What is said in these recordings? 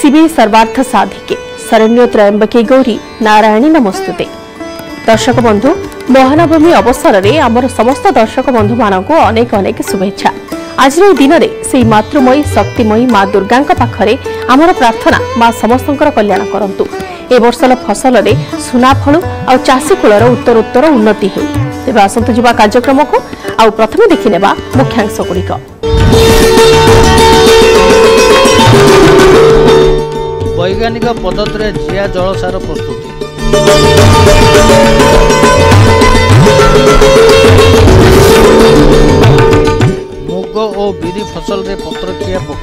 शिवे सर्वार्थ साधिके शरण्य त्रयंबके गौरी नारायणी नमस्तुते। दर्शक बंधु महानवमी अवसर में आमर समस्त दर्शक बंधु मानक अनेक अनेक शुभेच्छा। आज दिन में से मातृमयी शक्तिमयी माँ दुर्गा पाखरे आमर प्रार्थना माँ समस्तंकर कल्याण करंतु। ए वर्षर फसल में सुना फलु और चाषी कूलर उत्तरोत्तर उन्नति हो। तेज आसतु जा कार्यक्रम को आउ प्रथमे देखने मुख्यांश गुड़िक। वैज्ञानिक पद्धति जिया जलसार प्रस्तुति। मुग और बिरी फसल रे पत्रकिया पोक।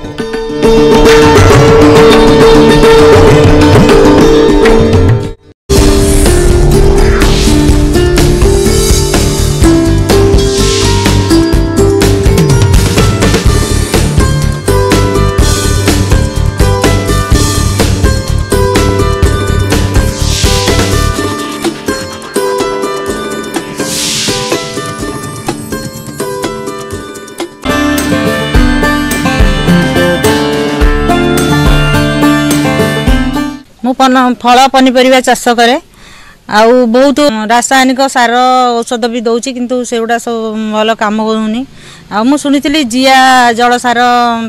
फल पनीपरिया चाष करे आउ बहुत रासायनिक सार औषध भी दौची किंतु सेगुड़ा सब भल काम होनी। मु शुणी जिया जल सार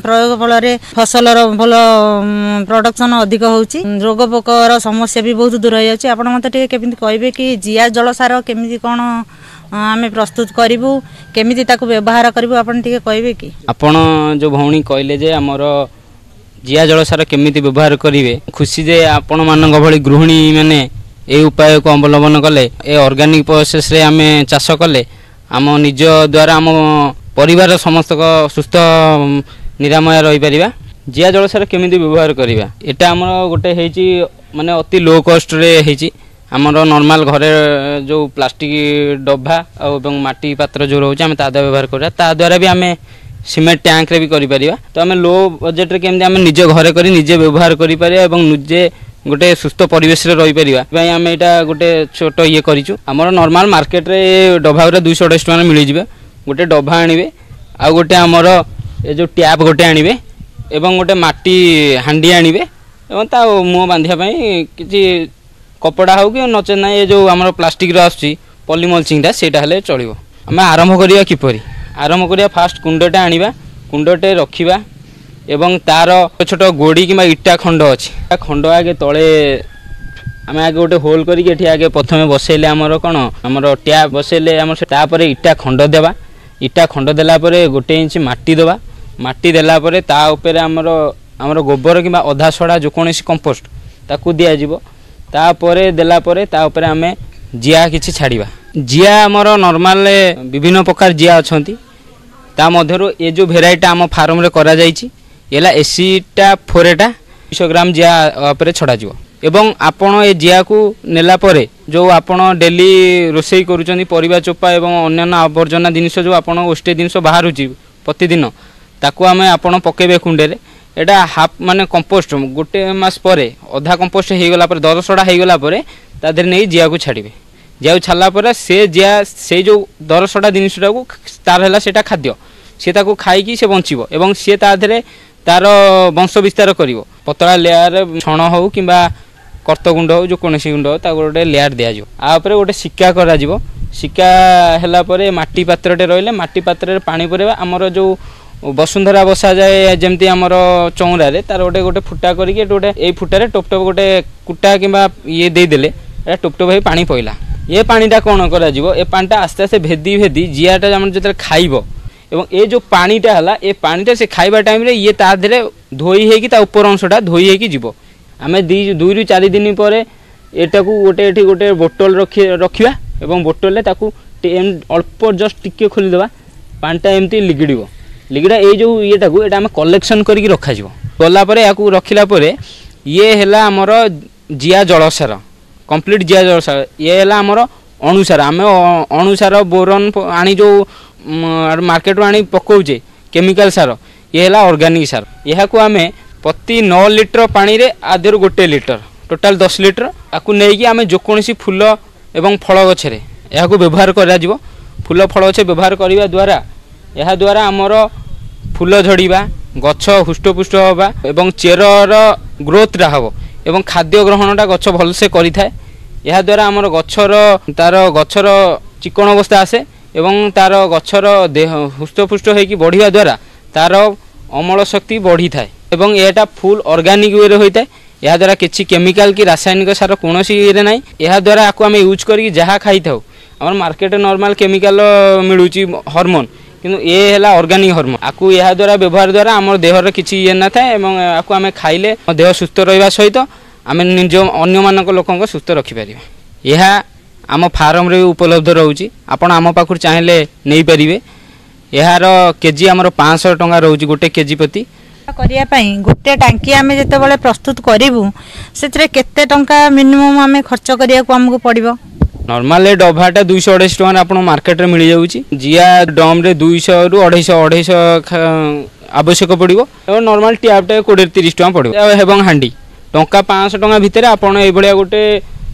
प्रयोग फल फसल भल प्रोडक्शन अधिक होची, रोग पोकर समस्या भी बहुत दूर हो जाए। आपण मत कहे कि जिया जल सार केमी कौन आम प्रस्तुत करूँ केमी व्यवहार करूँ आप कहे कि आपण जो भौणी कहले जे आमर जिया जलसार केमिति व्यवहार करेंगे खुशी जे आपण मानक भली गृहिणी मैंने ए उपाय को अवलंबन कले ए ऑर्गेनिक प्रोसेस रे आमे चाष कले आम निज द्वारा आम परिवार समस्त सुस्थ निरामय रही परिबा। जिया जलसार केमिति व्यवहार करिबा एटा हमर गोटे हेची माने अति लो कॉस्ट रे हेची। हमर नॉर्मल घरे जो प्लास्टिक डब्बा और माटी पात्र जो रोचे आम ता व्यवहार करा ता द्वारा भी आमे सीमेंट टैंक रे भी करि परिबा। तो आम लो बजेट रे केमते आम निज घरे करी निजे व्यवहार करि परिबा एवं निजे गोटे सुस्थ परिवेश रे रही परिबा। भाई आम एटा गोटे छोट ये करिचु। हमर नॉर्मल मार्केट रे डब्बा रे 228 टका मिलि जिवे। गोटे डब्बा आनिबे आ गोटे हमर ए जो टैप गोटे आनिबे एवं गोटे माटी हांडी आनिबे एवं ता मुंह बांधिया पई किछि कपड़ा हो कि नचे ना ये जो हमर प्लास्टिक रे आछि पॉलीमल्चिंग ता सेटा हले चलिबो। हम आरंभ करिया किपरि आरंभ करिया फास्ट कुंडटे आनिबा कुंडटे रखिबा एवं तार छोट गोड़ी कि इटा खंड अच्छी खंड आगे तले आम आगे गोटे होल करके आगे प्रथम बसैले आमर कौन आमर टैप बसैले आम तापर इटा खंड देवा। इटा खंड देला परे गोटे इंच माटी देवा। माटी देला परे ता ऊपर आमर आमर गोबर कि अधा सड़ा जो कौन कंपोस्ट ताकू दिया जिवो। तापरे देला परे ता ऊपर आमे जिया किछि छाड़िबा। जिया आमर नॉर्मल विभिन्न प्रकार जिया अछंती ता मध्यरु ए जो भेराइटी आम फार्म रे करा जाईची एला 80टा 4टा 200 ग्राम जिया उपरे छड़ा जिवो। एवं आपण ए जिया को नेला परे जो आपण डेली रोसई करूचंदी परिबा चोपा एवं अन्य आवर्जना जिनिस जो आपण ओस्टे जिनिस बाहरुची प्रतिदिन ताकू आमे आपण पकेबे कुंडे रे एटा हाफ माने कंपोस्ट गोटे मास परे अधा कंपोस्ट हे गला परे 10 सड़ा हे गला परे ता देर नै जिया को छाड़िबे। जिया छाला पर से जिया से जो 10 सड़ा जिनिसटा को तार हला सेटा खाद्य से ताको खाई कि से बंचिबो एवं से ता देरे तार वंश विस्तार करिवो। पतला लेयर छण हो किंबा कर्तगुंड हो जो कोनसी गुंड हो ता गोटे लेयर दिया जो आ ऊपर गोटे सिक्का करा जिवो। सिक्का हला परे माटी पात्रटे रहिले माटी पात्र रे पानी परेबा। हमर जो वसुंधरा बसा जाए जमती हमर चौरा रे तार गोटे गोटे फुटा करिके गोटे ए फुटा रे टप टप गोटे कुटा किंबा ये दे देले ए टप टप हे पानी पइला। ये पानीटा कौन करा जिवो ए पानीटा आस्ते आस्ते भेदी भेदी जियाटा हम जते खाइबो एवं ए जो पानीटा हला ए पानीटा से खाइबा टाइम रे ये ता देरे धोई हे कि ता ऊपर अंशटा धोई हे कि जिवो। आमे 2 रु 4 दिन परे एटा को गोटे एठी गोटे बोतल रखिबा एवं बोतल ले ताकू अल्प जस्ट टिके खोली देबा पानीटा एमती लिगिडिबो। लिगिडा ए जो येटा को एटा हम कलेक्शन करिक रखा जिवो। गला परे याकू रखिला परे ये हैला हमर जिया जलसार कंप्लीट जिया जलसार। ये हैला हमर अणुसार आमे अणुसार बोरन आनी जो मार्केट आनी पकाउचे केमिकल सार ये हैला ऑर्गेनिक सार। यहा को आमे प्रति 9 लिटर पानी रे आधेर गोटे लिटर टोटाल 10 लिटर आकु नै कि आमे जो कोनसी फूल एवं फल गछरे यहा को व्यवहार करा जिवो। फूल फल गछ व्यवहार करिवा द्वारा आमर फूल झड़ीबा गछ हुष्टपुष्ट होगा एवं चेरर ଗ୍ରୋଥଟା ହେବ ଏବଂ ଖାଦ୍ୟ ଗ୍ରହଣଟା ଗଛ ଭଲସେ କରିଥାଏ। ଏହାଦ୍ୱାରା ଆମର ଗଛର ଚିକଣ ଅବସ୍ଥା ଆସେ ଏବଂ ତାର ଗଛର ଦେହ ହୃଷ୍ଟପୁଷ୍ଟ ହୋଇକି ବଢ଼ିବା ଦ୍ୱାରା ତାର ଅମଳ ଶକ୍ତି ବଢ଼ିଥାଏ ଏବଂ ଏହାଟା ଫୁଲ୍ ଅର୍ଗାନିକ୍ ୱେରେ ହୋଇଥାଏ। ଏହାଦ୍ୱାରା କିଛି କେମିକାଲ କି ରାସାୟନିକ ସାର କୌଣସି ଇଏରେ ନାହିଁ। ଏହାଦ୍ୱାରା ଆକୁ ଆମେ ୟୁଜ୍ କରିକି ଯାହା ଖାଇଥାଉ ଆମର ମାର୍କେଟରେ ନର୍ମାଲ କେମିକାଲ ମିଳୁଛି ହର୍ମୋନ୍, କିନ୍ତୁ ଏ ହେଲା ଅର୍ଗାନିକ୍ ହର୍ମୋନ୍। ଆକୁ ଏହାଦ୍ୱାରା ବ୍ୟବହାର ଦ୍ୱାରା ଆମର ଦେହର କିଛି ଇଏ ନଥାଏ ଏବଂ ଆକୁ ଆମେ ଖାଇଲେ ଦେହ ସୁସ୍ଥ ରହିବା ସହିତ ଆମେ ନିଜ ଅନ୍ୟମାନଙ୍କ ଲୋକଙ୍କ ସୁସ୍ଥ ରଖିପାରିବା। ଏହା ଆମ ଫାର୍ମରେ ବି ଉପଲବ୍ଧ ରହୁଛି, ଆପଣ ଆମ ପାଖରୁ ଚାହିଁଲେ ନେଇପାରିବେ। ଏହାର କେଜି ଆମର 500 ଟଙ୍କା ରହୁଛି ଗୋଟେ କେଜି ପ୍ରତି। କରିବା ପାଇଁ ଗୋଟେ ଟାଙ୍କି ଆମେ ଯେତେବେଳେ ପ୍ରସ୍ତୁତ କରିବୁ ସେଥିରେ କେତେ ଟଙ୍କା ମିନିମମ୍ ଆମେ ଖର୍ଚ୍ଚ କରିବାକୁ ଆମକୁ ପଡ଼ିବ? ନର୍ମାଲ ଡଭାଟା 200-250 ଟଙ୍କାରେ ଆପଣ ମାର୍କେଟରେ ମିଳିଯାଉଛି। ଜିଆ ଡମ୍ରେ 200ରୁ 250 ଆବଶ୍ୟକ ପଡ଼ିବ ଏବଂ ନର୍ମାଲ ଟ୍ୟାପ୍ଟା 20-30 ଟଙ୍କା ପଡ଼ିବ ଏବଂ ହାଣ୍ଡି ଟଙ୍କା 500 ଟଙ୍କା ଭିତରେ ଆପଣ ଏଇଭଳିଆ ଗୋଟେ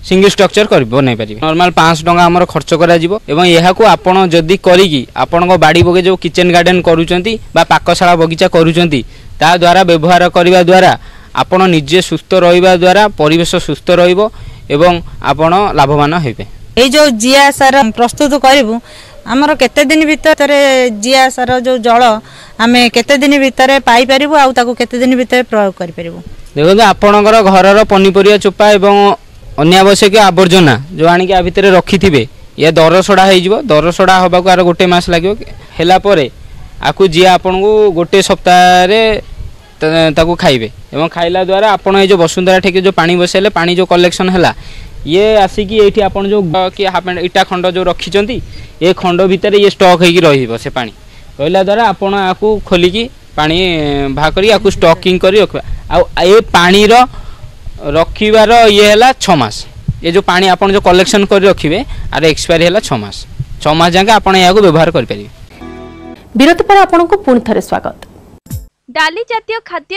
ସିଙ୍ଗଲ ଷ୍ଟ୍ରକ୍ଚର ବନାଇ ପାରିବେ। ନର୍ମାଲ 500 ଟଙ୍କା ଆମର ଖର୍ଚ୍ଚ କରାଯିବ ଏବଂ ଏହାକୁ ଆପଣ ଯଦି କରିକି ଆପଣଙ୍କ ବାଡ଼ି ବଗିଚା ଯେଉଁ କିଚେନ୍ ଗାର୍ଡେନ୍ କରୁଛନ୍ତି ବା ପାକଶାଳା ବଗିଚା କରୁଛନ୍ତି ତା ଦ୍ୱାରା ବ୍ୟବହାର କରିବା ଦ୍ୱାରା ଆପଣ ନିଜେ ସୁସ୍ଥ ରହିବା ଦ୍ୱାରା ପରିବେଶ ସୁସ୍ଥ ରହିବ ଏବଂ ଆପଣ ଲାଭବାନ ହେବେ। এই যে জিয়া সার প্রস্তুত করবু আমার কেতে দিন ভিতরে জিয়া সার যে জল আমি কেতে দিন ভিতরে পাই পারিবু আউ তাকু কেতে দিন ভিতরে প্রয়োগ করি পারিবু? দেখুন আপনার ঘরর পনিপরিয়া চোপা এবং অনাবশ্যক আবর্জনা যে আনিকি আ ভিতরে রখিথিবে ইয়ে দরসড়া হয়ে দরসড়া হবাকু আর গোটে মাস লাগিব হেলা পরে আকু জিয়া আপনার গোটে সপ্তাহে তাকু খাইবে এবং খাইলা দ্বারা আপনার এই যে বসুন্ধরা ঠেকে যে পানি বসাইলে পানি যে কলেকশন হেলা ये आसिकी ये आप जो कि इटा खंड जो रखिंट ये खंड भितर ये स्टॉक हो से पानी रहा द्वारा आपड़ आपको खोलिकी पानी बाहर कर स्टॉकिंग कर रखा आ पानी रखार ये है 6 मास। ये जो पानी आप जो कलेक्शन कर रखिए आर एक्सपायरी है 6 मास। 6 मास जाके आप व्यवहार करें। विरति पर आपको पुणी थे स्वागत। डाली जातीय खाद्य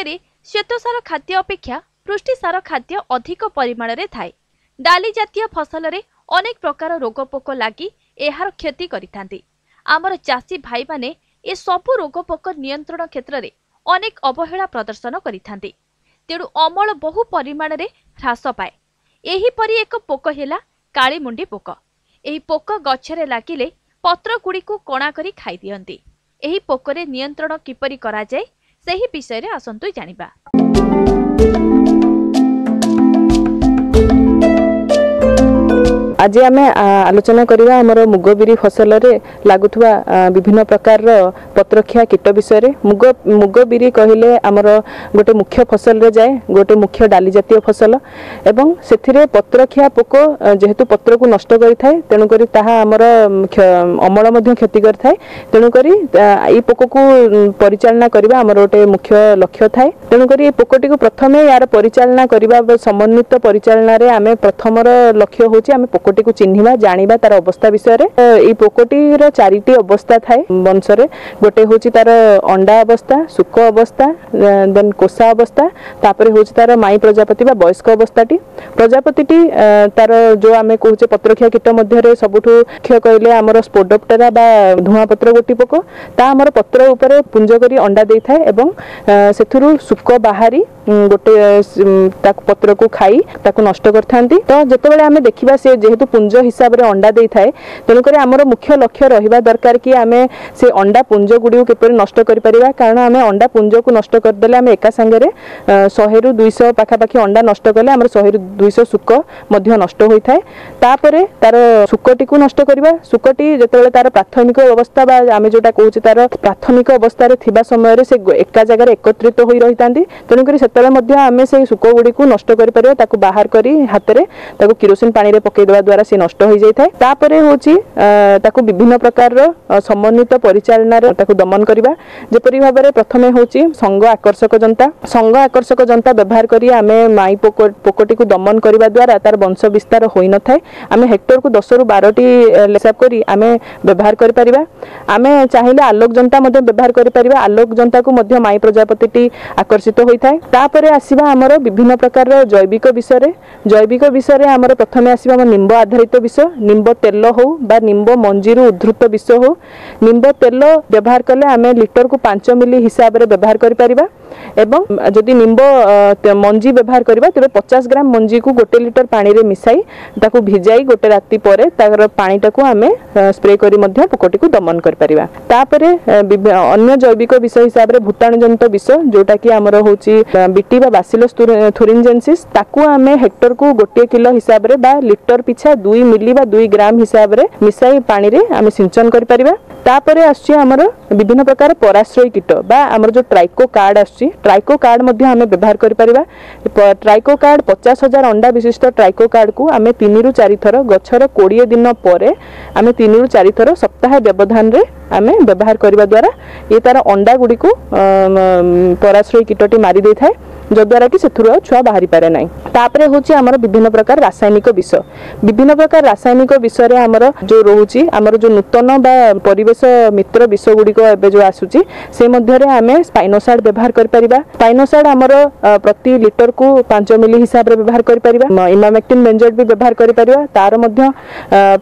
श्वेतसार खाद्य अपेक्षा पुष्टिसार खाद्य अधिक परिमाण में थाए। डाली जातीय फसल रे अनेक प्रकार रोगपोक लगी एहार क्षति करिथांती। आमर चाषी भाई माने ए सबु रोगपोक नियंत्रण क्षेत्र में अनेक अवहेला प्रदर्शन करिथांती। तेणु अमल बहु परिमाण में ह्रास पाए। एहीपरि एक पोक हेला कालीमुंडी पोक। एही पोक गछरे लागिले पत्र गुड़िकु कणा करी खाई दियंती। एही पोकरे नियंत्रण किपरि करा जाय सेही विषय रे आसंतु जानिबा। आज आम आलोचना करवा आमर मुग बिरी फसल रे लागुथुवा विभिन्न प्रकार पत्रखिया कीट विषय। मुग बिरी कहले आमर गोटे मुख्य फसल रे जाए, गोटे मुख्य डाली जातीय फसल एवं सेथिरे पत्रखिया पोक जेहेतु पत्र को नष्ट करि थाए तेनु करी ताहा आमर अमल मध्ये क्षति करि थाए। तेनु करी ई पोक को परिचालना करबा आमर गोटे मुख्य लक्ष्य थाए। तेनु करी पोकटी को प्रथमे यार परिचालना करबा समन्वित परिचालना रे आमे प्रथमर लक्ष्य होची आमे पोकटी को चिन्हिबा जानिबा तार अवस्था विषय रे। ई पोकटीर 4टी अवस्था थाए वंश रे। गोटे होची तार अंडा अवस्था, सुक अवस्था, देन कोसा अवस्था, तापरे होची तार माई प्रजापति बा वयस्क अवस्थाटी। प्रजापतिटी तार जो आमे कहूचे पत्रखिया कीट मध्य रे सबुठु मुख्य कहले हमर स्पोडोप्टेरा बा धुआ पत्र गोटी पोक। ता हमर पत्र ऊपर पुंज करी अंडा देई थाए एवं सेथुरु सुक बाहारी गोटे ताक पत्र को खाई ताको नष्ट करथांती। तो जेतेबेले आमे देखिबा से जेहेतु पुंज हिसाब रे अंडा देई थाए तेणुक आमर मुख्य लक्ष्य रहिबा दरकार कि आमे से अंडा पुंज गुडी किपरि नष्ट करि परिबा। कारण आमे अंडा पुंज को नष्ट कर देले आमे एका संगे 100 रु 200 पाखापाखि अंडा नष्ट कले आमर 100 रु 200 सुक मध्य नष्ट होई थाए। तापरे तार सुकटी को नष्ट करिबा। सुकटी जेतेबेले तार प्राथमिक अवस्था बा आमे जोटा कहूचे तार प्राथमिक अवस्था रे थिबा समय रे से एका जगह रे एकत्रित होई रहितांती। तेणुक सेतेबेले मध्य आमे से सुक गुडी को नष्ट करि परिबा। ताको बाहर करी हाथ रे ताको किरोसिन पानी रे पकै देबा द्वारा से नष्ट हो जाय थाए। तापरे होची ताको विभिन्न प्रकार समन्वित परिचालना रे ताको दमन करिबा। जेपरि भाबरे प्रथमे होची संग आकर्षक जंता। संग आकर्षक जंता व्यवहार करी आमे माई पोकटी को दमन करिबा द्वारा तार वंश विस्तार होई न थाए। आमे हेक्टर को 10 रु 12टी हिसाब करी आमे व्यवहार करि परिबा। आमे चाहिले आलोक जंता मध्ये व्यवहार करि परिबा। आलोक जंता को मध्ये माई प्रजापतिटी आकर्षित होई थाए। तापरे आसीबा हमर विभिन्न प्रकार जैविक विषय रे। जैविक विषय रे हमर प्रथमे आसीबा हम निंब आधारित विष, निंब तेल हो बा निंब मंजीर उद्धृत विष हो। निंब तेल व्यवहार कले आमे लिटर को 5 मिली हिसाब रे व्यवहार करि परिबा एवं जदि निम्ब मंजी व्यवहार करबा तेबे 50 ग्राम मंजी को 1 लिटर पानी रे मिसाई ताकू भिजाई गोटे राति परे तार पानी टाकू आमे स्प्रे करी मध्य पोकटी को दमन कर परिबा। तापरे अन्य जैविक विष हिसाब रे भूताणु जनित विष जोटा कि हमर होची बीटी बा बासिलस थुरिंजेंसिस ताकू आमे हेक्टर को 1 किलो हिसाब रे बा लिटर पिछा 2 मिली बा 2 ग्राम हिसाब रे मिसाई पानी रे आमे सिंचन कर परिबा। तापरे आछि हमर विभिन्न प्रकार पराश्रय कीट बा हमर जो ट्राइको कार्ड आछि ट्राइको कार्ड मध्ये आमे व्यवहार कर परिबा। ट्राइको कार्ड 50,000 अंडा विशिष्ट ट्राइको कार्ड को आमे 3 रु 4 थर गछर 20 दिन परे आमे 3 रु 4 थर सप्ताह व्यवधान रे आमे व्यवहार करबा द्वारा ये तार अंडा गुडी को पराश्रय कीटटी मारी दे थाए जद्वारा कि सेथुर छुआ बाहरी पारे नाही। तापरे होची हमर विभिन्न प्रकार रासायनिक विष विभिन्न प्रकार रासायनिक विष रे हमर जो रोहुची हमर जो नूतन बा परिवेश मित्र विष गुडी को एबे जो आसुची से मध्य रे आमे स्पाइनोसाइड व्यवहार कर परिबा। स्पाइनोसाइड हमर प्रति लिटर को 5 मिली हिसाब रे व्यवहार कर परिबा। इमामेक्टिन बेंजोएट भी व्यवहार कर परिबा तार मध्य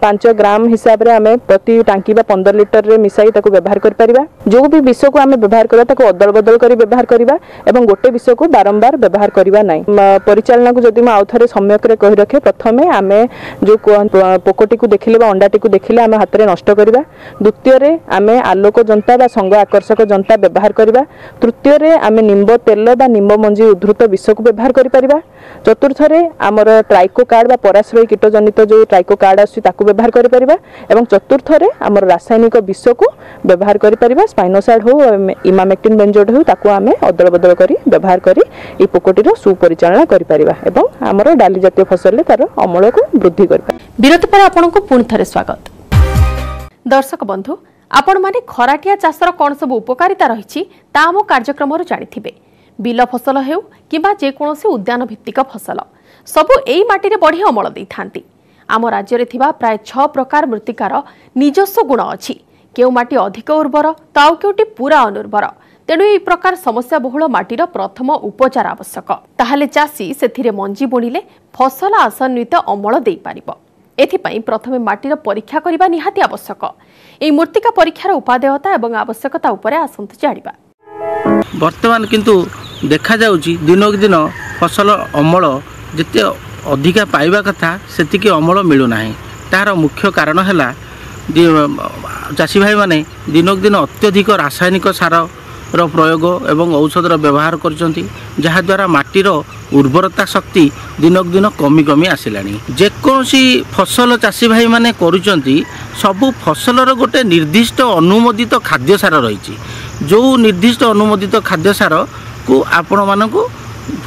5 ग्राम हिसाब रे आमे प्रति टांकी बा 15 लिटर रे मिसाई ताको व्यवहार कर परिबा। जो भी विष को आमे व्यवहार करबा ताको अदल बदल करी व्यवहार करबा एवं गोटे विष को बारंबार व्यवहार करबा नाही। परिचालना को जदि म आउथरे सम्यक रे कहि रखे प्रथमे आमे जो पोकटी को देखिले बा अंडाटी को देखिले आमे हाथ रे नष्ट करबा। द्वितीय रे आमे आलोक जंता बा संग आकर्षक जंता व्यवहार करबा। तृतीय रे आमे निम्ब तेल बा निम्ब मंजी उद्धृत विष को व्यवहार करि परिबा। चतुर्थ रे हमर ट्राइको कार्ड बा पराश्रय कीट जनित जो ट्राइको कार्ड आसी ताको व्यवहार करि परिबा एवं चतुर्थ रे हमर रासायनिक विष को व्यवहार करि परिबा। स्पाइनोसाइड हो इमामेक्टिन बेंजोएट हो ताको आमे अदल बदल करी व्यवहार करी ए पोकटी रो सुपरिचालना करि परिबा एवं हमर डाली जातीय फसल ले तार अमल को वृद्धि करि परिबा। विरति पर आपनको पुଣି थरे स्वागत। दर्शक बंधु आपण माने खराटिया चाषर कोन सब उपकारिता रहिछि ता हम कार्यक्रम रो जानिथिबे। बिल फसल हेउ किबा जे कोनोसी उद्यान भित्तिक फसल सबु एई माटी रे बढ़िया अमल दै थांती। आम राज्य रे थिबा प्राय 6 प्रकार मृत्तिकार निजस्व गुण अछि। केउ माटी अधिक उर्वर ताउ केउटी पूरा अनुर्वर तेणु यह प्रकार समस्या बहुल माटीर प्रथम उपचार आवश्यक। ताहले चाषी सेथिरे मंजी बुणिले फसल आशान्वित अमल देई पारिबो। एथिपाई प्रथमे माटीर परीक्षा करिबा निहाती आवश्यक। एई मृत्तिका परीक्षार उपादेयता एवं आवश्यकता उपरे आसंत जानिबा। वर्तमान किंतु देखा जाउची दिनक दिन फसल अमल जते अधिका पाइबा कथा सेतिके अमल मिलु नाही। तार मुख्य कारण हैला चाषी भाई माने दिनक दिन अत्यधिक रासायनिक सार रो प्रयोग एवं औषधर व्यवहार करछंती जहा द्वारा माटीर उर्वरता शक्ति दिनक दिन कमी कमी आसिलानी। जेकोसी फसल चाषी भाई माने करूछंती सबु फसलर गोटे निर्दिष्ट अनुमोदित खाद्य सार रहिछि। जो निर्दिष्ट अनुमोदित खाद्य सार को आपण मानकु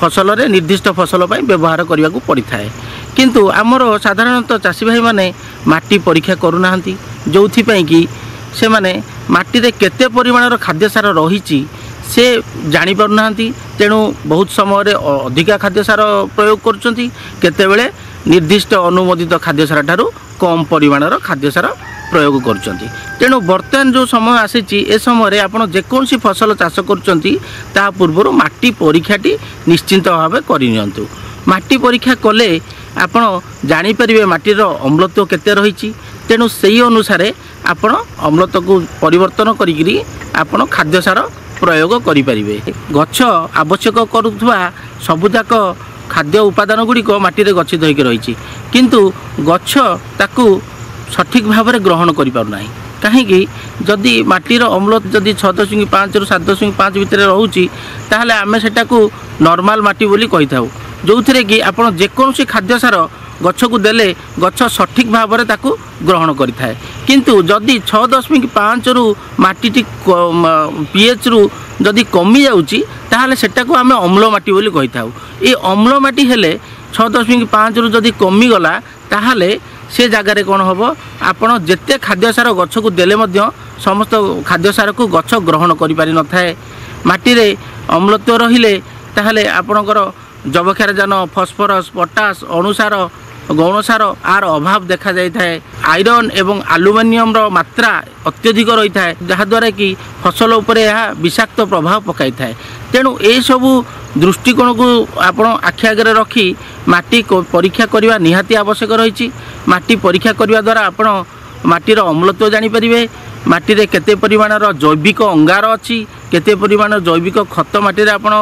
फसल रे निर्दिष्ट फसल पाई व्यवहार करिया को पड़ी थाए। किंतु आमर साधारणतः चाषी भाई माने माटी परीक्षा करूनाहांती जोथि पई कि से माने माटी रे केते परिमाणर खाद्य सार रहिछि से जानि पारुनाहांती। तेणु बहुत समय अधिका खाद्य सार प्रयोग करछंती केते बेले निर्दिष्ट अनुमोदित खाद्य सार ठारू कम परिमाणर खाद्य सार प्रयोग करछंती। तेणु वर्तमान जो समय आसीछि ए समय आपण जेकोसी फसल चाष करछंती ता पूर्व माटी परीक्षाटी निश्चिंत भाव करिनियंतु। माटी परीक्षा कले आपण जानि परिबे माटीर अम्लत्व केते रहिछि। तेणु सेही अनुसार आपण अम्लत्व को परिवर्तन करिगिरी आपण खाद्य सार प्रयोग करि परिबे। गछ आवश्यक करुथवा सबुजाक खाद्य उपादान गुडी को माटी रे गच्छित होइके रहिछि किंतु गछ ताकू सठिक भाव में ग्रहण करि पारु नाही। कहीं जदि माटीर अम्ल जदि 6.5 रु 7.5 भितर रोचे ताहले आमे सेटा को नॉर्मल माटी बोली कहि थाउ जो थे कि आपण जेकोसी खाद्य सार गछ को देले गछ सठिक भाव में ताकू ग्रहण करिथाए। किंतु जदि 6.5 रु माटी पीएच रु जदि कमी जाउची ताहले सेटा को आमे अम्ल माटी बोली कहि थाउ। ए अम्ल माटी हेले 6.5 रु जदि कमी गला ताहले से जगार कौन हम आपड़ जिते खाद्य सार गछ को देले मध्य समस्त खाद्य सार को गछ ग्रहण करि पारि न थाए। माटी रे अम्लत्व रहिले ताहले आपणकर जबक्षारजान फस्फरस पोटास अणुसार गौणसार आर अभाव देखा जाय थाए। आयरन एवं आलुमिनियम रो मात्रा अत्यधिक रही थाए जहा द्वारा कि फसल उपरे यह विषाक्त प्रभाव पकाई थाए। तेणु ए सबु दृष्टिकोण को आपण आखि आगे रखी माटी परीक्षा करने निहाती आवश्यक रही। माटी परीक्षा करने द्वारा आपण माटीर अम्लत्व जानी परिबे, माटी रे केते परिमाणर जैविक अंगार अच्छी केते परिमाण जैविक खत माटी आपण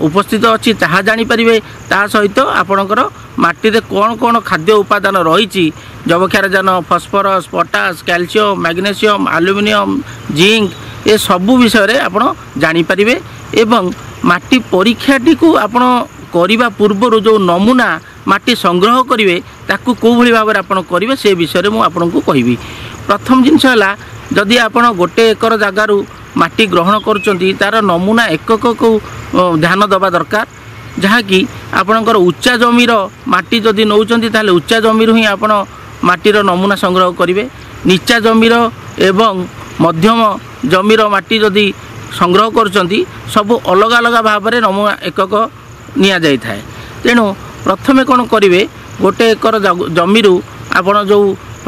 उपस्थित अच्छी ताहा जानीपारे ता सहित आपणकर माटी कौन कौन खाद्य उपादान रही जबक्षारजान phosphorus potash calcium magnesium aluminium zinc ए सबू विषय आप जानीपारे एवं माटी परीक्षाटी को आपण करने पूर्व जो नमूना माटी संग्रह करेंगे ताकू कौ भाव में आपड़ करेंगे से विषय में आपको कहबी। प्रथम जिनस है जदि आप गोटे एकर जगार माटी ग्रहण करुँच तार नमूना एकक को ध्यान दबा दरकार जहाँकि आपणकर उच्चा जमीर माटी जदि नौकरी ताले उच्चा जमीर ही आप माटीर नमूना संग्रह करेंगे नीचा जमीर एवं मध्यम जमीर माटी जदि संग्रह करुँच सबू अलग अलग भाव में नमूना एकक निया जाई थाए। तेणु प्रथमे कौन करेंगे गोटे एकर जमीर आपण जो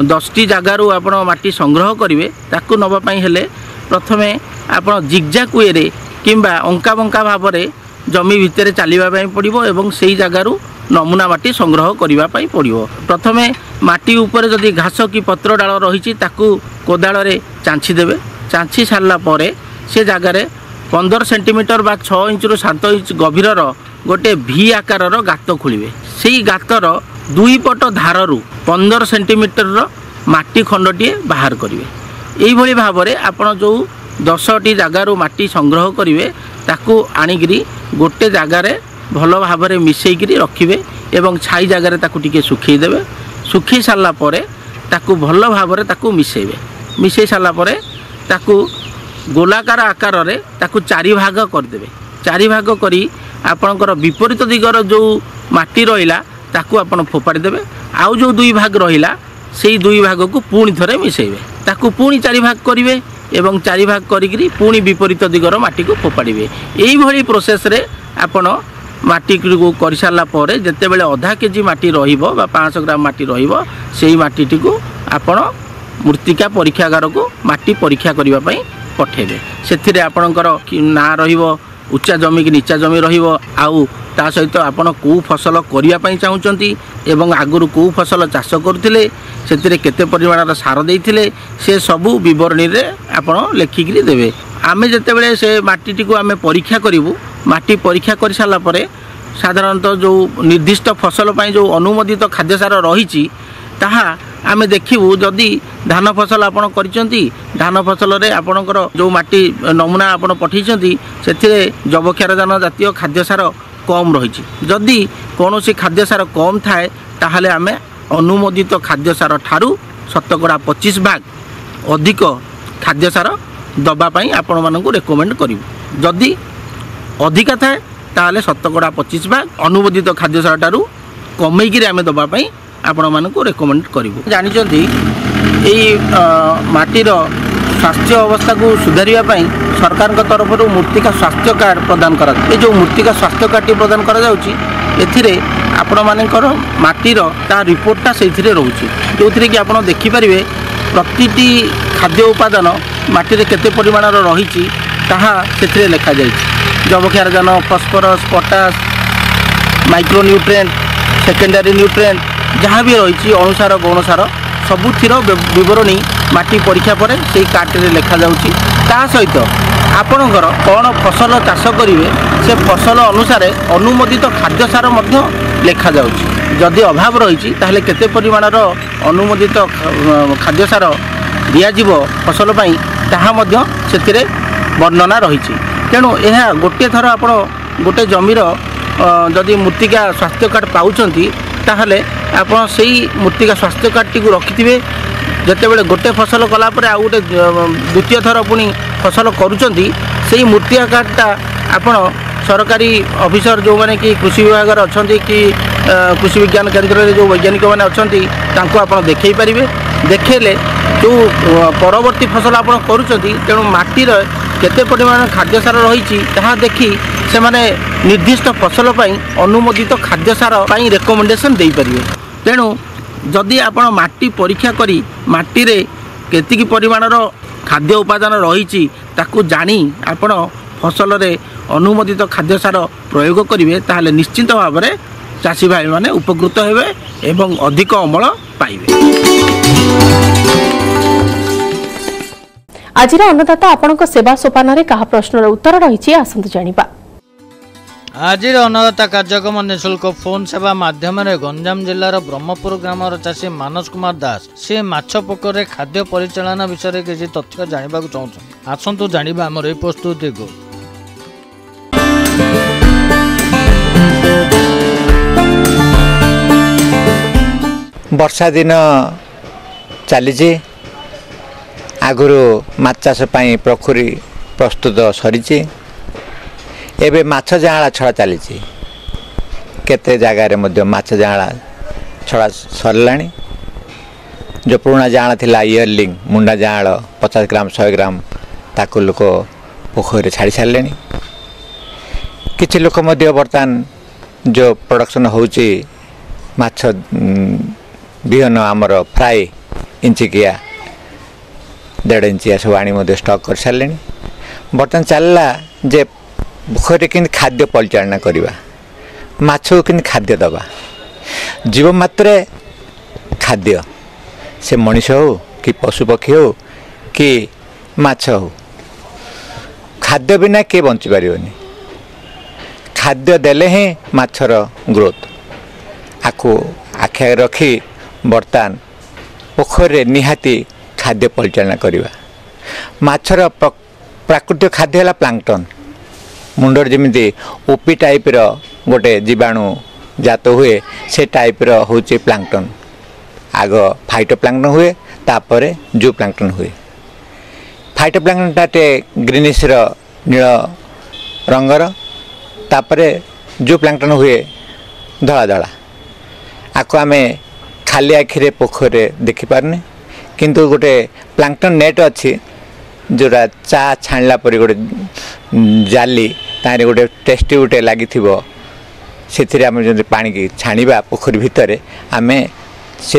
10टी जगार आप माटी संग्रह करेंगे ताकू नवापाई हेले प्रथमे आपण जिगजाक वे किंबा अंका बंका भाव में जमी भितर चलवाई पड़ो एवं से जगार नमूना माटी संग्रह करने पड़ो। प्रथमे माटी उपर जदि घास कि पत्र डाल रही कोदाल चांछी देवे चांछी सारा पर से जगार 15 सेंटीमीटर बा 6 इंच रु 7 इंच गभीर गोटे भी आकार गात खोलिए से गातर दुई पट धारु 15 सेंटीमीटर माटी खंडटे बाहर करेंगे। यही भाव में आपड़ जो 10टी जगार माटी संग्रह करेंगे ताकू आनिकी गोटे जगार भल भाव में मिसेकरी रखिए एवं छाई जगार टिके सुखईदेवे सुखई सारापर ताकू भल भाव में मिसेबे मिसई सारापर ताकू गोलाकार आकार रे ताकू 4 भाग करदेवे 4 भाग करी आपणकर विपरीत दिगर जो माटी रहिला ताकू आपण फोपाड़ी देवे आउ जो 2 भाग रहिला सेई 2 भाग को पुणी थरे मिसेबे ताकू पुणी 4 भाग करिवे एवं 4 भाग करिकरी पुणी विपरीत दिगर माटी को फोपाड़िबे। एई भली प्रोसेस रे आपण माटी को कर सारा पर जिते बड़े आधा केजी माटी रहिबो बा 500 ग्राम माटी रहिबो सेई माटीटी को आपण मृत्तिका परीक्षागार को माटी परीक्षा करबा पई पठेबे। सेथिरे आपणकर ना रहिबो उच्चा जमी कि नीचा जमी रहिबो आउ ता सहित आपण को फसल करिया पई चाहुचंती एवं आगुरु को फसल चाष करथिले सेथिरे केते परिमाणर सार देइथिले से सबु विवरणी रे आपण लेखिकरी देबे। आमे जते बेले से माटीटी को आमे परीक्षा करिवु माटी परीक्षा कर सारा पर साधारणतः जो निर्दिष्ट फसल पई जो अनुमोदित खाद्य सार रही ताहा आमे देखिबु जदि धान फसल आपण करिसंती धान फसल रे आपणकर जो माटी नमूना आपण पठैसंती सेथिरे जबक्षारजान जातीय खाद्य सार कम रही जदि कौन सी खाद्य सार कम थाए ताहले आमे अनुमोदित खाद्य सार ठारू 25% भाग अधिक खाद्य सार दबा पई आपण मानकु रेकमेंड करिवु जदि अधिका थाए ताहले 25% भाग अनुमोदित खाद्य सार ठारू कमेकी आमे दबा पई आपण मानकु रेकमेंड करिवु। जानिचंती एई माटीर स्वास्थ्य अवस्था को सुधारिया पई सरकार तरफ मृत्तिका स्वास्थ्य कार्ड प्रदान करा ए जो मृत्तिका स्वास्थ्य कार्ड प्रदान करा जाउची एथिरे आपण मानकर माटीर ता रिपोर्टटा सेथिरे रहउची जोथिरे कि आपण देखि परिबे प्रतिटी खाद्य उपादान माटी रे केते परिमाणर रहिची ताहा सेथिरे लेखा जाइछि जबक्षारजान phosphorus potash micronutrient secondary nutrient जहाँ भी रही अणुसार गौणसार सबुथिर विवरणी माटी परीक्षा पर से कार्ड रे लेखा जाउची ता सहित आपणकर कौन फसल चाष करेंगे से फसल अनुसार अनुमोदित खाद्य सार लेखा जाउची जदि अभाव रही ताहले केते परिमाणर अनुमोदित खाद्य सार दियाजिवो फसल पई ताहा मध्य सेतिरे वर्णना रही। तेणु यह गोटे थर आपण गोटे जमीर जदि मृत्तिका स्वास्थ्य कार्ड पाउचंती ताहले आपण सेही मृत्तिका स्वास्थ्य कार्ड टी को रखिथिबे जते बेले गोटे फसल कला परे आ गोटे द्वितीय थर पुनी फसल करूचंती सेही मृत्तिका कार्डटा आपण सरकारी ऑफिसर जो माने कि कृषि विभाग अच्छी कि कृषि विज्ञान केन्द्र में जो वैज्ञानिक मैंने अच्छा तांको आपण देखै पारिबे देखेले जो परवर्ती फसल आपण करूचंती तेणु माटीर केते परिमाण खाद्य सार रही ताहा देखी से माने निर्दिष्ट फसल पई अनुमोदित खाद्य सार पई रेकमेंडेशन दे पारिबे। तेणु जदि आपण माटी परीक्षा करी माटी रे केतिकी परिमाणर खाद्य उपादान रही ताकू जानी आपण फसल रे अनुमोदित खाद्य सार प्रयोग करेंगे ताहले निश्चित भाव में चाषी भाई माने उपकृत हेबे एवं अधिक अमल पाइबे। ଆଜିର ଅନ୍ନଦାତା ଆପଣଙ୍କ ସେବା ସୋପାନରେ କାହା ପ୍ରଶ୍ନର ଉତ୍ତର ରହିଛି ଆସନ୍ତୁ ଜାଣିବା। ଆଜିର ଅନ୍ନଦାତା କାର୍ଯ୍ୟକ୍ରମ ନିଃଶୁଳ୍କ ଫୋନ୍ ସେବା ମାଧ୍ୟମରେ ଗଞ୍ଜାମ ଜିଲ୍ଲାର ବ୍ରହ୍ମପୁର ଗ୍ରାମର ଚାଷୀ ମାନସ କୁମାର ଦାସ ସେ ମାଛ ପୋଖରୀରେ ଖାଦ୍ୟ ପରିଚାଳନା ବିଷୟରେ କିଛି ତଥ୍ୟ ଜାଣିବାକୁ ଚାହୁଁଛନ୍ତି। ଆସନ୍ତୁ ଜାଣିବା ଆମର ଏହି ପ୍ରସ୍ତୁତିକୁ। ବର୍ଷା ଦିନ ଚାଲିଛି। ଆଗରୁ ମାଛ ଚାଷ ପାଇଁ ପୋଖରୀ ପ୍ରସ୍ତୁତ ସରିଛି। ଏବେ ମାଛ ଯାଆଁଳା ଛଡ଼ା ଚାଲିଛି। କେତେ ଜାଗାରେ ମଧ୍ୟ ମାଛ ଯାଆଁଳା ଛଡ଼ା ସରିଲାଣି। ଯେଉଁ ପୁରୁଣା ଯାଆଁଳା ଥିଲା ଇୟରଲିଙ୍ଗ ମୁଣ୍ଡା ଯାଆଁଳ 50 ଗ୍ରାମ 100 ଗ୍ରାମ ତାକୁ ଲୋକ ପୋଖରୀରେ ଛାଡ଼ି ସାରିଲେଣି। କିଛି ଲୋକ ମଧ୍ୟ ବର୍ତ୍ତମାନ ଯେଉଁ ପ୍ରଡକ୍ସନ୍ ହେଉଛି ମାଛ ବିହନ ଆମର ଫ୍ରାଏ ଇଞ୍ଚିକିଆ 1.5 ଇଞ୍ଚିଆ ସବୁ ଆଣି ମଧ୍ୟ ଷ୍ଟକ୍ କରିସାରିଲେଣି। ବର୍ତ୍ତମାନ ଚାଲିଲା ଯେ ପୋଖରୀରେ କେମିତି ଖାଦ୍ୟ ପରିଚାଳନା କରିବା, ମାଛକୁ କେମିତି ଖାଦ୍ୟ ଦେବା। ଜୀବ ମାତ୍ରେ ଖାଦ୍ୟ, ସେ ମଣିଷ ହେଉ କି ପଶୁପକ୍ଷୀ ହେଉ କି ମାଛ ହେଉ, ଖାଦ୍ୟ ବିନା କିଏ ବଞ୍ଚିପାରିବନି। ଖାଦ୍ୟ ଦେଲେ ହିଁ ମାଛର ଗ୍ରୋଥ୍। ଆକୁ ଆଖି ଆଗରେ ରଖି ବର୍ତ୍ତମାନ ପୋଖରୀରେ ନିହାତି ଖାଦ୍ୟ ପରିଚାଳନା କରିବା। ମାଛର ପ୍ରାକୃତିକ ଖାଦ୍ୟ ହେଲା ପ୍ଲାଙ୍କଟନ୍। ମୁଣ୍ଡରେ ଯେମିତି ଓପି ଟାଇପ୍ର ଗୋଟେ ଜୀବାଣୁ ଜାତ ହୁଏ, ସେ ଟାଇପ୍ର ହେଉଛି ପ୍ଲାଙ୍କଟନ୍। ଆଗ ଫାଇଟୋ ପ୍ଲାଙ୍କଟନ୍ ହୁଏ, ତାପରେ ଜୁ ପ୍ଲାଙ୍କଟନ୍ ହୁଏ। ଫାଇଟୋ ପ୍ଲାଙ୍କଟନ୍ଟା ଟିକେ ଗ୍ରୀନିସ୍ର ନୀଳ ରଙ୍ଗର, ତାପରେ ଜୁ ପ୍ଲାଙ୍କଟନ୍ ହୁଏ ଧଳା ଧଳା। ଆକୁ ଆମେ ଖାଲି ଆଖିରେ ପୋଖରୀରେ ଦେଖିପାରୁନି, କିନ୍ତୁ ଗୋଟେ ପ୍ଲାଙ୍କଟନ୍ ନେଟ୍ ଅଛି ଯେଉଁଟା ଚା ଛାଣିଲା ପରେ ଗୋଟେ ଜାଲି, ତାହିଁରେ ଗୋଟେ ଟେଷ୍ଟି ଗୋଟେ ଲାଗିଥିବ। ସେଥିରେ ଆମେ ଯଦି ପାଣିକି ଛାଣିବା ପୋଖରୀ ଭିତରେ, ଆମେ ସେ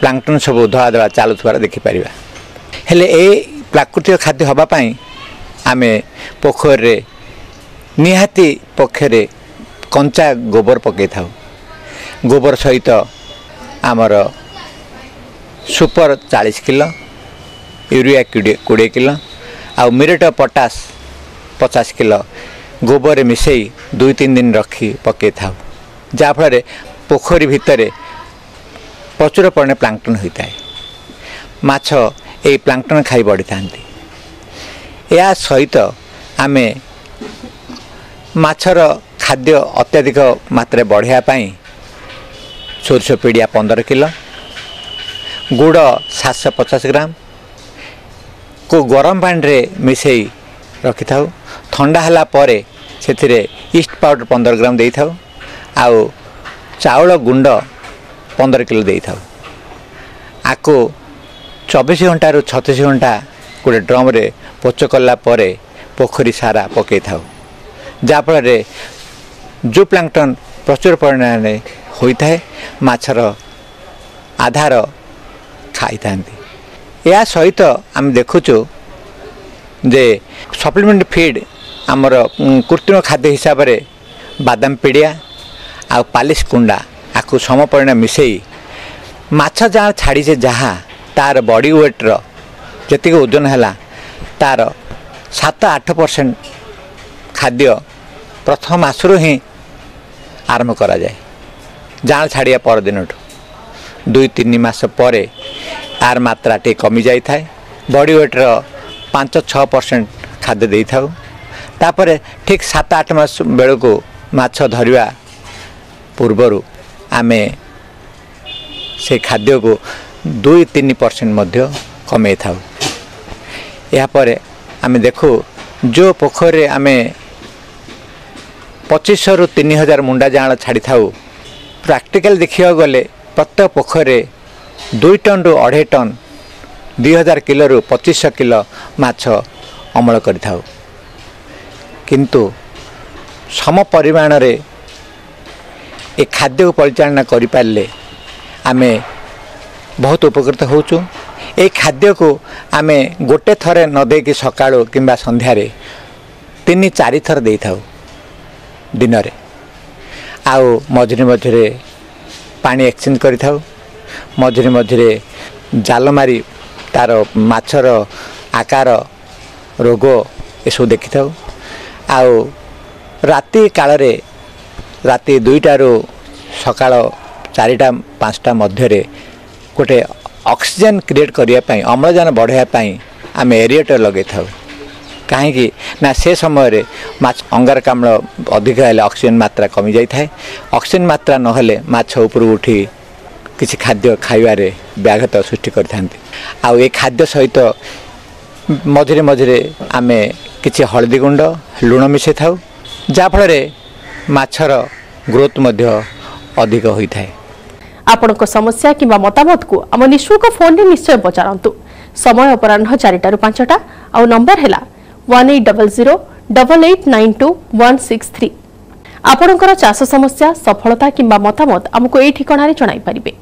ପ୍ଲାଙ୍କଟନ୍ ସବୁ ଧଳା ଧଳା ଚାଲୁଥିବାର ଦେଖିପାରିବା। ହେଲେ ଏଇ ପ୍ରାକୃତିକ ଖାଦ୍ୟ ହେବା ପାଇଁ ଆମେ ପୋଖରୀରେ ନିହାତି ପକ୍ଷରେ କଞ୍ଚା ଗୋବର ପକାଇଥାଉ। ଗୋବର ସହିତ ଆମର ସୁପର 40 କିଲୋ, ୟୁରିଆ 20 କିଲୋ, ଆଉ ମିରେଟ ପଟାସ 50 କିଲୋ ଗୋବରରେ ମିଶାଇ 2-3 ଦିନ ରଖି ପକାଇଥାଉ। ଯାହାଫଳରେ ପୋଖରୀ ଭିତରେ ପ୍ରଚୁର ପରିମାଣରେ ପ୍ଲାଙ୍କଟନ୍ ହୋଇଥାଏ। ମାଛ ଏହି ପ୍ଲାଙ୍କଟନ୍ ଖାଇ ବଢ଼ିଥାନ୍ତି। ଏହା ସହିତ ଆମେ ମାଛର ଖାଦ୍ୟ ଅତ୍ୟଧିକ ମାତ୍ରାରେ ବଢ଼ାଇବା ପାଇଁ ସୋରିଷ ପିଡ଼ିଆ 15 କିଲୋ, ଗୁଡ଼ 750 ଗ୍ରାମ କୁ ଗରମ ପାଣିରେ ମିଶାଇ ରଖିଥାଉ। ଥଣ୍ଡା ହେଲା ପରେ ସେଥିରେ ଇଷ୍ଟ ପାଉଡ଼ର 15 ଗ୍ରାମ ଦେଇଥାଉ, ଆଉ ଚାଉଳ ଗୁଣ୍ଡ 15 କିଲୋ ଦେଇଥାଉ। ଆକୁ 24 ଘଣ୍ଟାରୁ 36 ଘଣ୍ଟା ଗୋଟେ ଡ୍ରମ୍ରେ ପୋଚ କଲା ପରେ ପୋଖରୀ ସାରା ପକାଇଥାଉ। ଯାହାଫଳରେ ଜୁ ପ୍ଲାଙ୍କଟନ୍ ପ୍ରଚୁର ପରିମାଣରେ ହୋଇଥାଏ, ମାଛର ଆଧାର ଖାଇଥାନ୍ତି। ଏହା ସହିତ ଆମେ ଦେଖୁଛୁ ଯେ ସପ୍ଲିମେଣ୍ଟ ଫିଡ୍ ଆମର କୃତ୍ରିମ ଖାଦ୍ୟ ହିସାବରେ ବାଦାମ ପିଡ଼ିଆ ଆଉ ପାଲିସ କୁଣ୍ଡା ଆକୁ ସମ ପରିମାଣ ମିଶାଇ ମାଛ ଯାହା ଛାଡ଼ିଛେ, ଯାହା ତାର ବଡ଼ି ୱେଟ୍ର ଯେତିକି ଓଜନ ହେଲା ତାର 7-8% ଖାଦ୍ୟ ପ୍ରଥମ ମାସରୁ ହିଁ ଆରମ୍ଭ କରାଯାଏ। ଜାଆଁଳ ଛାଡ଼ିବା ପରଦିନଠୁ 2-3 ମାସ ପରେ ଆର ମାତ୍ରା ଟିକେ କମି ଯାଇଥାଏ। ବଡ଼ି ୱେଟ୍ର 5-6% ଖାଦ୍ୟ ଦେଇଥାଉ। ତାପରେ ଠିକ୍ 7-8 ମାସ ବେଳକୁ ମାଛ ଧରିବା ପୂର୍ବରୁ ଆମେ ସେ ଖାଦ୍ୟକୁ 2-3% ମଧ୍ୟ କମେଇଥାଉ। ଏହାପରେ ଆମେ ଦେଖୁ ଯେଉଁ ପୋଖରୀରେ ଆମେ 2500ରୁ 3000 ମୁଣ୍ଡା ଯାଆଁଳ ଛାଡ଼ିଥାଉ, ପ୍ରାକ୍ଟିକାଲ ଦେଖିବାକୁ ଗଲେ ପ୍ରତ୍ୟେକ ପୋଖରୀରେ 2 ଟନ୍ରୁ 2.5 ଟନ୍ 2000 କିଲୋରୁ 2500 କିଲୋ ମାଛ ଅମଳ କରିଥାଉ। କିନ୍ତୁ ସମ ପରିମାଣରେ ଏ ଖାଦ୍ୟକୁ ପରିଚାଳନା କରିପାରିଲେ ଆମେ ବହୁତ ଉପକୃତ ହେଉଛୁ। এই ଖାଦ୍ୟକୁ ଆମେ ଗୋଟେ ଥରେ ନ ଦେଇକି ସକାଳୁ କିମ୍ବା ସନ୍ଧ୍ୟାରେ 3-4 ଥର ଦେଇଥାଉ ଦିନରେ। ଆଉ ମଝିରେ ମଝିରେ ପାଣି ଏକ୍ସଚେଞ୍ଜ କରିଥାଉ। ମଝିରେ ମଝିରେ ଜାଲ ମାରି ତାର ମାଛର ଆକାର ରୋଗ ଏସବୁ ଦେଖିଥାଉ। ଆଉ ରାତି କାଳରେ ରାତି 2ଟାରୁ ସକାଳ 4ଟା 5ଟା ମଧ୍ୟରେ ଗୋଟେ ଅକ୍ସିଜେନ୍ କ୍ରିଏଟ୍ କରିବା ପାଇଁ ଅମ୍ଳଜାନ ବଢ଼ାଇବା ପାଇଁ ଆମେ ଏରିଏଟର୍ ଲଗାଇଥାଉ। କାହିଁକି ନା ସେ ସମୟରେ ଅଙ୍ଗାରକାମ୍ଳ ଅଧିକ ହେଲେ ଅକ୍ସିଜେନ୍ ମାତ୍ରା କମିଯାଇଥାଏ। ଅକ୍ସିଜେନ୍ ମାତ୍ରା ନହେଲେ ମାଛ ଉପରକୁ ଉଠି କିଛି ଖାଦ୍ୟ ଖାଇବାରେ ବ୍ୟାଘାତ ସୃଷ୍ଟି କରିଥାନ୍ତି। ଆଉ ଏ ଖାଦ୍ୟ ସହିତ ମଝିରେ ମଝିରେ ଆମେ କିଛି ହଳଦୀ ଗୁଣ୍ଡ ଲୁଣ ମିଶାଇଥାଉ, ଯାହାଫଳରେ ମାଛର ଗ୍ରୋଥ୍ ମଧ୍ୟ ଅଧିକ ହୋଇଥାଏ। ଆପଣଙ୍କ ସମସ୍ୟା କିମ୍ବା ମତାମତକୁ ଆମ ନିଃଶୁଳ୍କ ଫୋନରେ ନିଶ୍ଚୟ ପଚାରନ୍ତୁ। ସମୟ ଅପରାହ୍ନ 4ଟାରୁ 5ଟା ଆଉ ନମ୍ବର ହେଲା 180088926163। ଆପଣଙ୍କର ଚାଷ ସମସ୍ୟା ସଫଳତା କିମ୍ବା ମତାମତ ଆମକୁ ଏହି ଠିକଣାରେ ଜଣାଇପାରିବେ।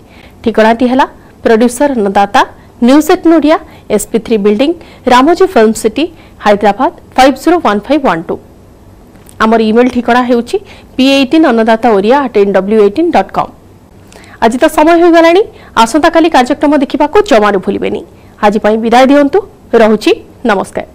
ଠିକଣାଟି ହେଲା producer Annadata news 18 Odia, SP3 building, Ramoji film city, Hyderabad 501512। ଆମର ଇମେଲ୍ ଠିକଣା ହେଉଛି p18annadaataoria@nw18.com। ଆଜି ତ ସମୟ ହୋଇଗଲାଣି। ଆସନ୍ତାକାଲି କାର୍ଯ୍ୟକ୍ରମ ଦେଖିବାକୁ ଜମାରୁ ଭୁଲିବେନି। ଆଜି ପାଇଁ ବିଦାୟ ଦିଅନ୍ତୁ। ରହୁଛି, ନମସ୍କାର।